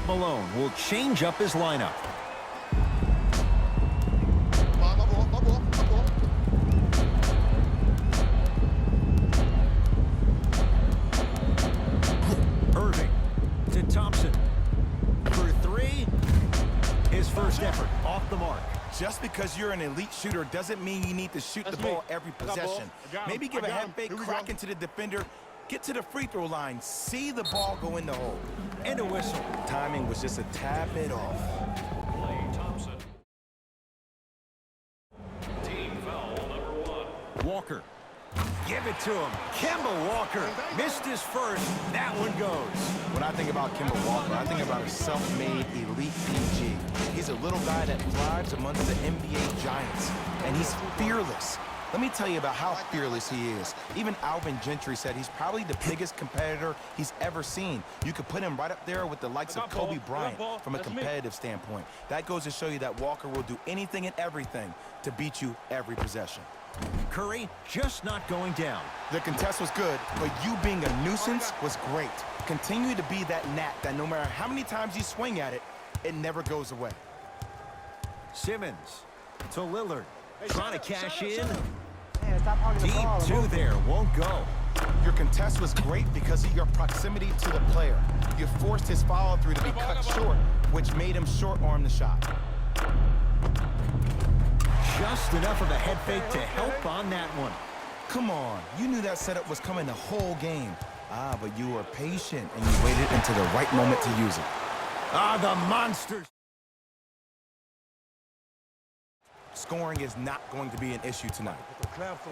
Malone will change up his lineup. Irving to Thompson. For three, his first effort off the mark. Just because you're an elite shooter doesn't mean you need to shoot the ball every possession. Maybe give a head fake, crack into the defender, get to the free throw line, see the ball go in the hole. And a whistle. Timing was just a tad bit off. Klay Thompson. Team foul number 1. Walker. Give it to him. Kemba Walker missed his first. That one goes. When I think about Kemba Walker, I think about a self-made elite PG. He's a little guy that thrives amongst the NBA giants, and he's fearless. Let me tell you about how fearless he is. Even Alvin Gentry said he's probably the biggest competitor he's ever seen. You could put him right up there with the likes of Kobe Bryant from a competitive standpoint. That goes to show you that Walker will do anything and everything to beat you every possession. Curry just not going down. The contest was good, but you being a nuisance was great. Continue to be that gnat that no matter how many times you swing at it, it never goes away. Simmons to Lillard. Trying to cash in. Man, stop hogging the ball. Deep two there. Won't go. Your contest was great because of your proximity to the player. You forced his follow-through to be cut short, which made him short-arm the shot. Just enough of a head fake to help on that one. Come on, you knew that setup was coming the whole game. But you were patient and you waited until the right moment to use it. The monsters. Scoring is not going to be an issue tonight.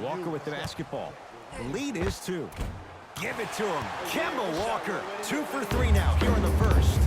Walker with the basketball. The lead is 2. Give it to him. Kemba Walker. 2 for 3 now here in the first.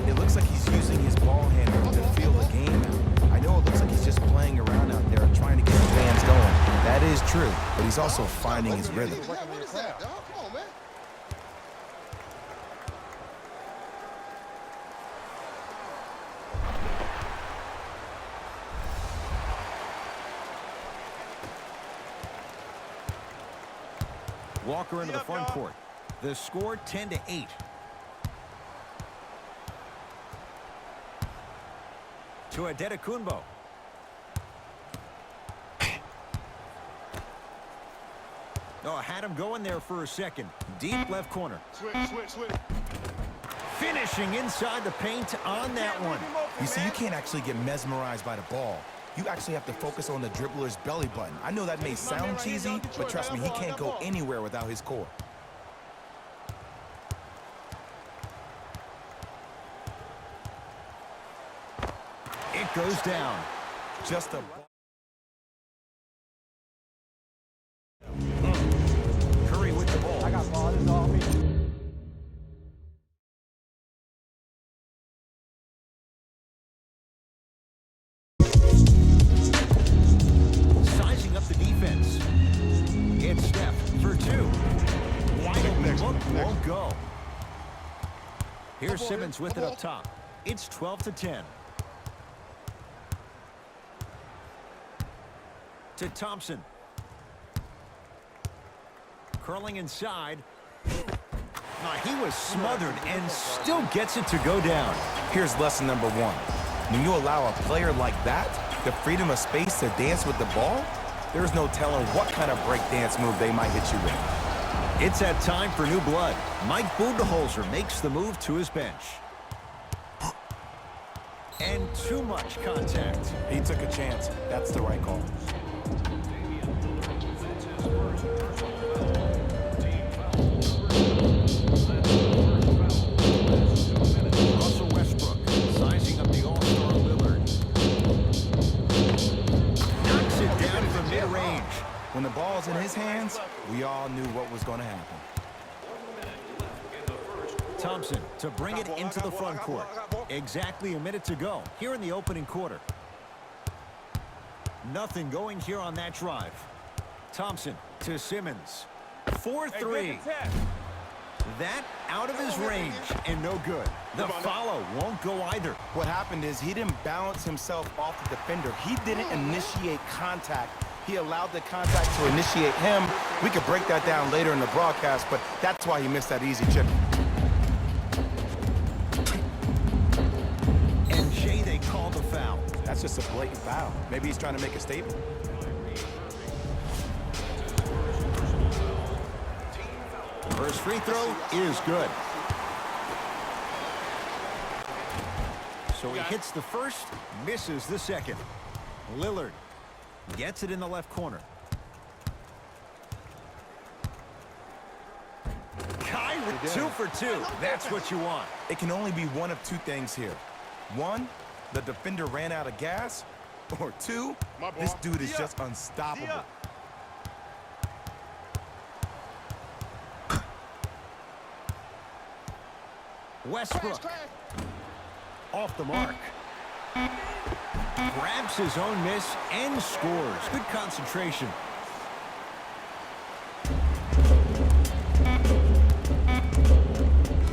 It looks like he's using his ball handle to feel the game out. I know it looks like he's just playing around out there trying to get the fans going. That is true, but he's also finding his rhythm. Walker into the front court. The score 10-8. To Adetokunbo. Had him going there for a second. Deep left corner. Switch. Finishing inside the paint on that one. You see, you can't actually get mesmerized by the ball. You actually have to focus on the dribbler's belly button. I know that may sound cheesy, but trust me, he can't go anywhere without his core. It goes down. Just a... Curry with the ball. I got ball. This is all me. Sizing up the defense. It's Steph for 2. Wide open look won't go. Here's Simmons with it up top. It's 12-10. To Thompson. Curling inside. He was smothered and still gets it to go down. Here's lesson number 1. When you allow a player like that the freedom of space to dance with the ball, there's no telling what kind of breakdance move they might hit you with. It's that time for new blood. Mike Budenholzer makes the move to his bench. And too much contact. He took a chance. That's the right call. Russell Westbrook sizing up the all-star Lillard. Knocks it down from mid-range. When the ball's in his hands, we all knew what was going to happen. Thompson to bring it into the front court. Exactly a minute to go here in the opening quarter. Nothing going here on that drive. Thompson to Simmons. 4-3. That out of his range and no good. The follow won't go either. What happened is he didn't balance himself off the defender. He didn't initiate contact. He allowed the contact to initiate him. We could break that down later in the broadcast, but that's why he missed that easy chip. That's just a blatant foul. Maybe he's trying to make a statement. First free throw is good. So he hits the first, misses the second. Lillard gets it in the left corner. Kyrie, 2 for 2. That's what you want. It can only be one of two things here. One, the defender ran out of gas. Or two, this dude is just unstoppable. Westbrook off the mark. Grabs his own miss and scores. Good concentration.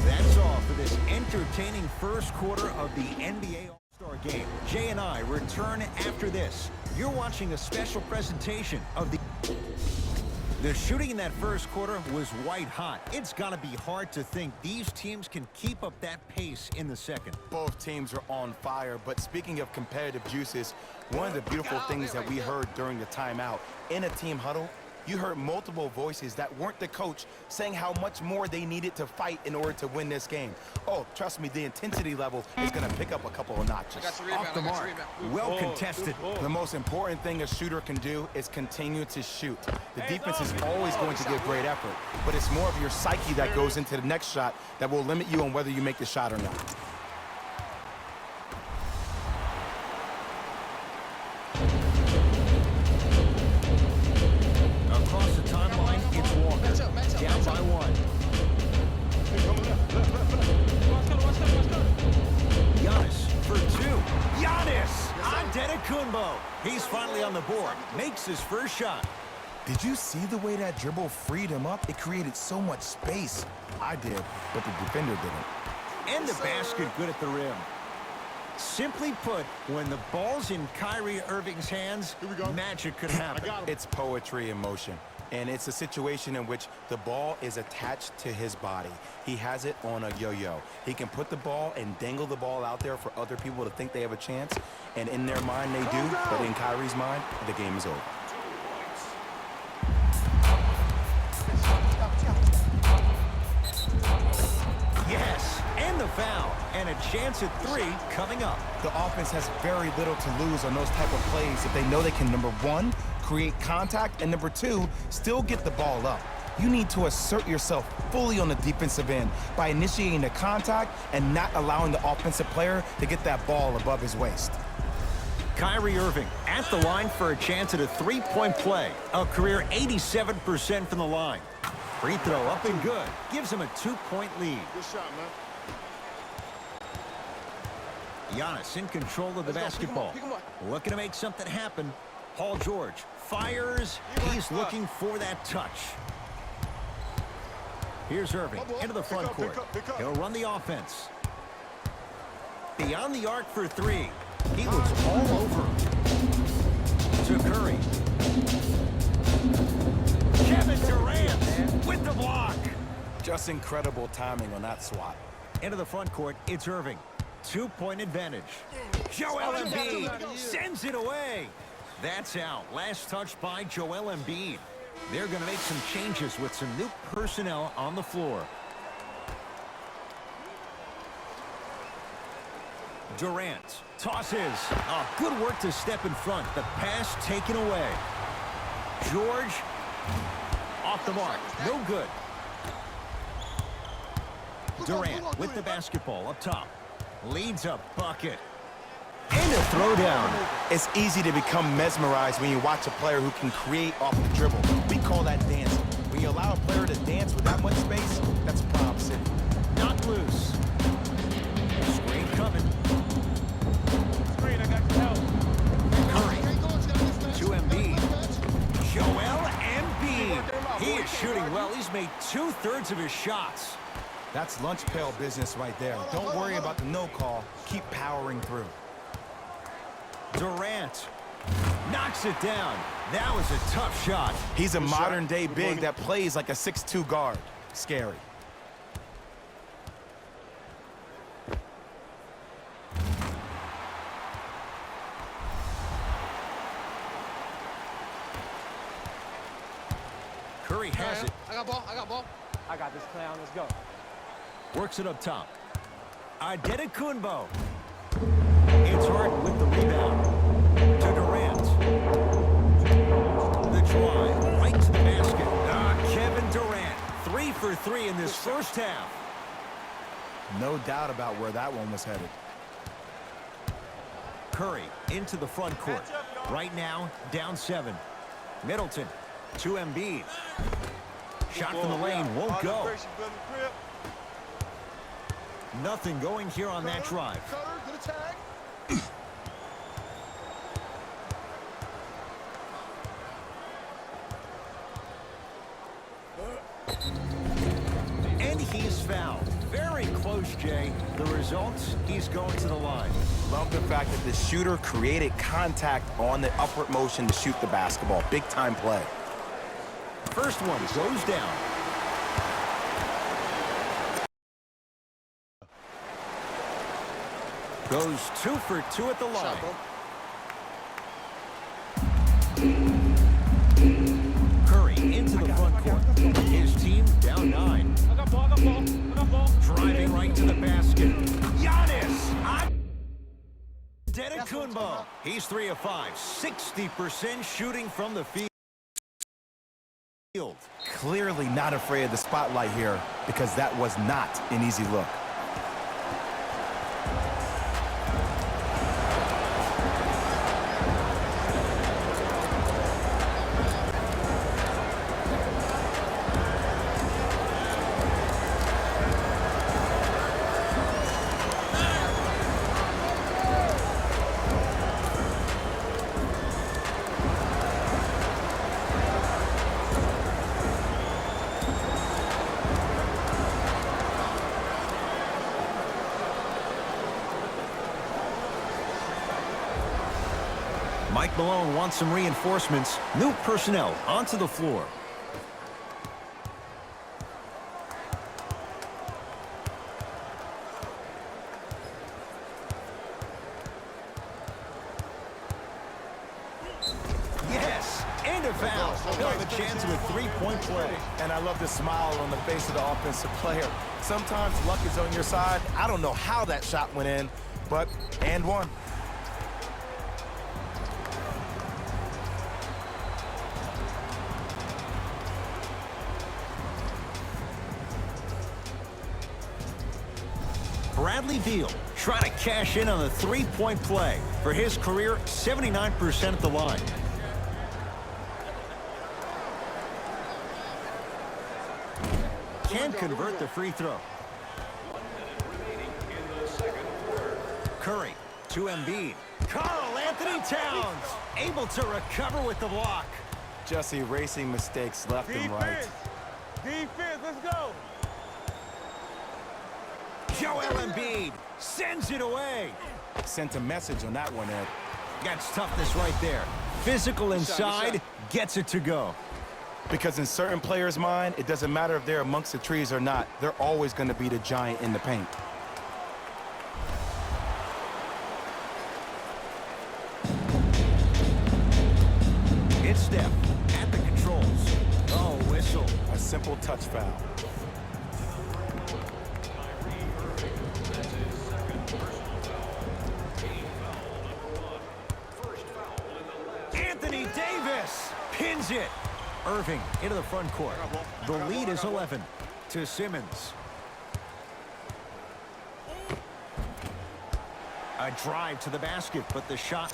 That's all for this entertaining first quarter of the NBA All-Star Game. Jay and I return after this. You're watching a special presentation of the shooting in that first quarter was white hot. It's got to be hard to think these teams can keep up that pace in the second. Both teams are on fire, but speaking of competitive juices, one of the beautiful things that we heard during the timeout in a team huddle, you heard multiple voices that weren't the coach saying how much more they needed to fight in order to win this game. Oh, trust me, the intensity level is going to pick up a couple of notches. Off the mark. Well contested. The most important thing a shooter can do is continue to shoot. The defense is always going to give great effort, but it's more of your psyche that goes into the next shot that will limit you on whether you make the shot or not. Across the timeline, it's Walker. Down by 1. Giannis for 2. Giannis Antetokounmpo. He's finally on the board. Makes his first shot. Did you see the way that dribble freed him up? It created so much space. I did, but the defender didn't. And the basket good at the rim. Simply put, when the ball's in Kyrie Irving's hands, magic could happen. It's poetry in motion, and it's a situation in which the ball is attached to his body. He has it on a yo-yo. He can put the ball and dangle the ball out there for other people to think they have a chance, and in their mind they do, but in Kyrie's mind, the game is over. Yes, and the foul, and a chance at 3 coming up. The offense has very little to lose on those type of plays if they know they can, number one, create contact, and number two, still get the ball up. You need to assert yourself fully on the defensive end by initiating the contact and not allowing the offensive player to get that ball above his waist. Kyrie Irving at the line for a chance at a 3-point play. A career 87% from the line. Free throw up and good. Gives him a 2-point lead. Good shot, man. Giannis in control of the basketball. Looking to make something happen. Paul George fires. He's looking for that touch. Here's Irving into the front court. He'll run the offense. Beyond the arc for 3. He was all over him. To Curry. Kevin Durant with the block. Just incredible timing on that swat. Into the front court, it's Irving. 2-point advantage. Joel Embiid sends it away. That's out. Last touch by Joel Embiid. They're going to make some changes with some new personnel on the floor. Durant tosses. Oh, good work to step in front. The pass taken away. George off the mark. No good. Durant with the basketball up top. Leads a bucket. And a throwdown. It's easy to become mesmerized when you watch a player who can create off the dribble. We call that dancing. When you allow a player to dance with that much space, that's Prom City. Not loose. Screen coming. Screen, I got your help. Curry to Embiid. Joel Embiid. He is shooting well. He's made 2/3 of his shots. That's lunch pail business right there. Don't worry about the no call. Keep powering through. Durant knocks it down. That was a tough shot. He's a modern-day big that plays like a 6'2" guard. Scary. Curry has it. I got ball. I got this clown. Let's go. Works it up top. Adetokunbo. It's Harden with the rebound. To Durant. The drive right to the basket. Kevin Durant. 3 for 3 in this first half. No doubt about where that one was headed. Curry into the front court. Right now, down 7. Middleton to Embiid. Shot from the lane won't go. Nothing going here on that drive. And he's fouled. Very close, Jay. The results, he's going to the line. Love the fact that the shooter created contact on the upward motion to shoot the basketball. Big time play. First one goes down. Goes 2 for 2 at the line. Curry into the front court. His team down 9. I got ball. Driving right to the basket. Giannis Antetokounmpo. He's 3 of 5. 60% shooting from the field. Clearly not afraid of the spotlight here because that was not an easy look. Mike Malone wants some reinforcements. New personnel onto the floor. Yes, and a foul. He'll have a chance of a three-point play. And I love the smile on the face of the offensive player. Sometimes luck is on your side. I don't know how that shot went in, but and one. Bradley Beal trying to cash in on the three-point play. For his career, 79% at the line. Can convert the free throw. Curry to Embiid. Karl Anthony Towns able to recover with the block. Just erasing mistakes left and right. Defense, let's go. Joel Embiid sends it away. Sent a message on that one, Ed. That's toughness right there. Physical inside, gets it to go. Because in certain players' mind, it doesn't matter if they're amongst the trees or not. They're always going to be the giant in the paint. It's Steph at the controls. Oh, whistle. A simple touch foul. Anthony Davis pins it. Irving into the front court. The lead is 11 to Simmons. A drive to the basket, but the shot